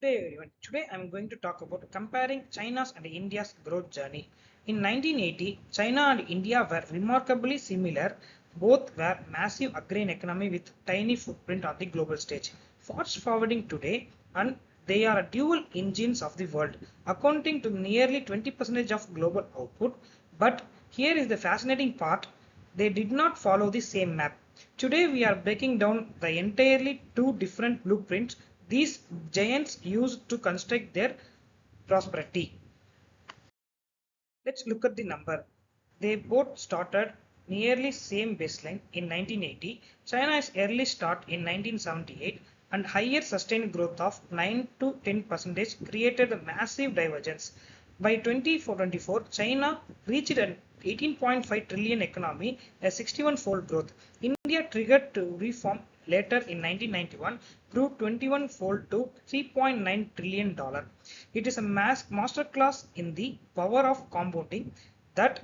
Hey everyone, today I'm going to talk about comparing China's and India's growth journey. In 1980, China and India were remarkably similar. Both were massive agrarian economy with tiny footprint on the global stage. Fast forwarding today, and they are dual engines of the world, accounting to nearly 20% of global output. But here is the fascinating part. They did not follow the same map. Today we are breaking down the entirely two different blueprints these giants used to construct their prosperity. Let's look at the number. They both started nearly same baseline in 1980. China's early start in 1978 and higher sustained growth of 9 to 10% created a massive divergence. By 2024, China reached an 18.5 trillion economy, a 61-fold growth. India triggered to reform later in 1991 grew 21-fold to $3.9 trillion. It is a masterclass in the power of compounding. That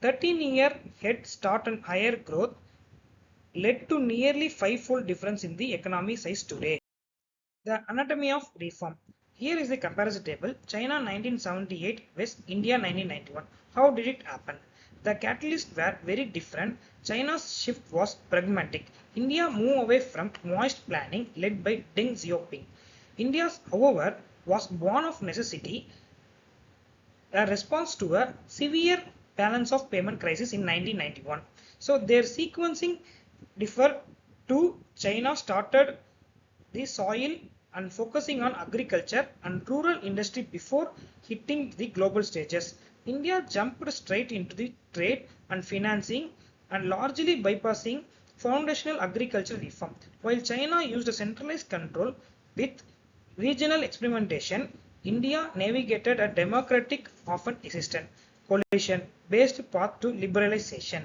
13-year head start and higher growth led to nearly five-fold difference in the economy size today. The anatomy of reform. Here is the comparison table. China 1978 vs India 1991. How did it happen? The catalysts were very different. China's shift was pragmatic. India moved away from moist planning led by Deng Xiaoping. India's, however, was born of necessity, a response to a severe balance of payment crisis in 1991. So their sequencing differ to China started the soil and focusing on agriculture and rural industry before hitting the global stages. India jumped straight into the trade and financing and largely bypassing foundational agricultural reform, while China used a centralized control with regional experimentation. India navigated a democratic, often existent, coalition-based path to liberalization.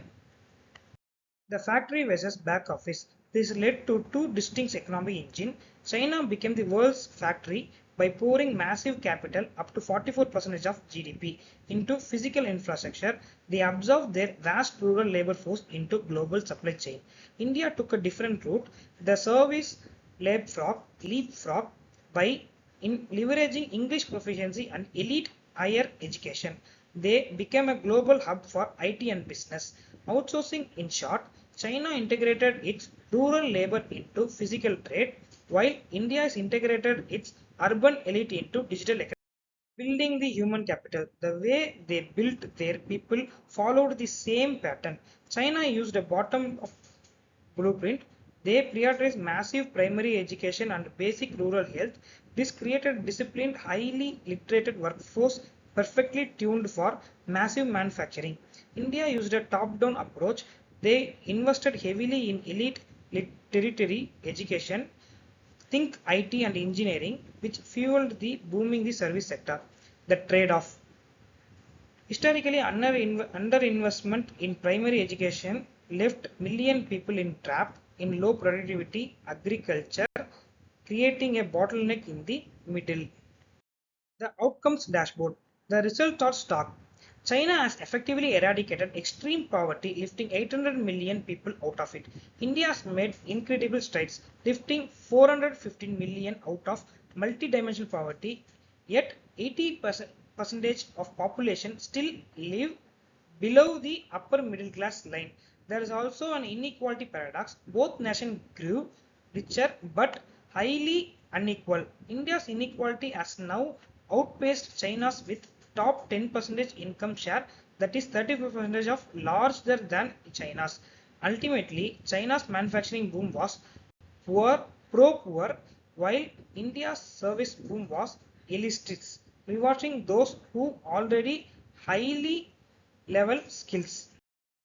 The factory versus back office. This led to two distinct economic engines. China became the world's factory by pouring massive capital up to 44% of GDP into physical infrastructure. They absorbed their vast rural labor force into global supply chain. India took a different route. The service leapfrog by in leveraging English proficiency and elite higher education. They became a global hub for IT and business. Outsourcing in short, China integrated its rural labor into physical trade, while India has integrated its urban elite into digital economy. Building the human capital. The way they built their people followed the same pattern. China used a bottom of blueprint. They prioritized massive primary education and basic rural health. This created disciplined, highly literated workforce perfectly tuned for massive manufacturing. India used a top-down approach. They invested heavily in elite tertiary education, think IT and engineering, which fueled the booming the service sector. The trade-off. Historically, underinvestment in primary education left million people in trap in low productivity agriculture, creating a bottleneck in the middle. The outcomes dashboard. The results are stark. China has effectively eradicated extreme poverty, lifting 800 million people out of it. India has made incredible strides, lifting 415 million out of multidimensional poverty. Yet 80% of population still live below the upper middle class line. There is also an inequality paradox. Both nations grew richer but highly unequal. India's inequality has now outpaced China's with top 10% income share, that is 35% of larger than China's. Ultimately, China's manufacturing boom was poor, pro-poor, while India's service boom was elitist, rewarding those who already highly level skills.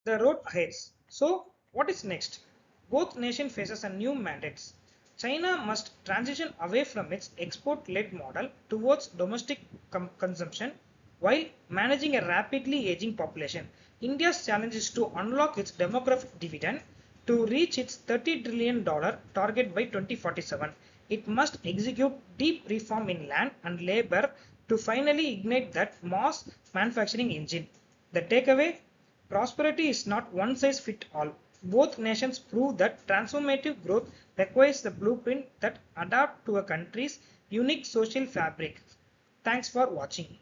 The road ahead. So, what is next? Both nations faces a new mandates. China must transition away from its export-led model towards domestic consumption while managing a rapidly aging population. India's challenge is to unlock its demographic dividend to reach its $30 trillion target by 2047. It must execute deep reform in land and labor to finally ignite that mass manufacturing engine. The takeaway: prosperity is not one size fits all. Both nations prove that transformative growth requires the blueprint that adapt to a country's unique social fabric. Thanks for watching.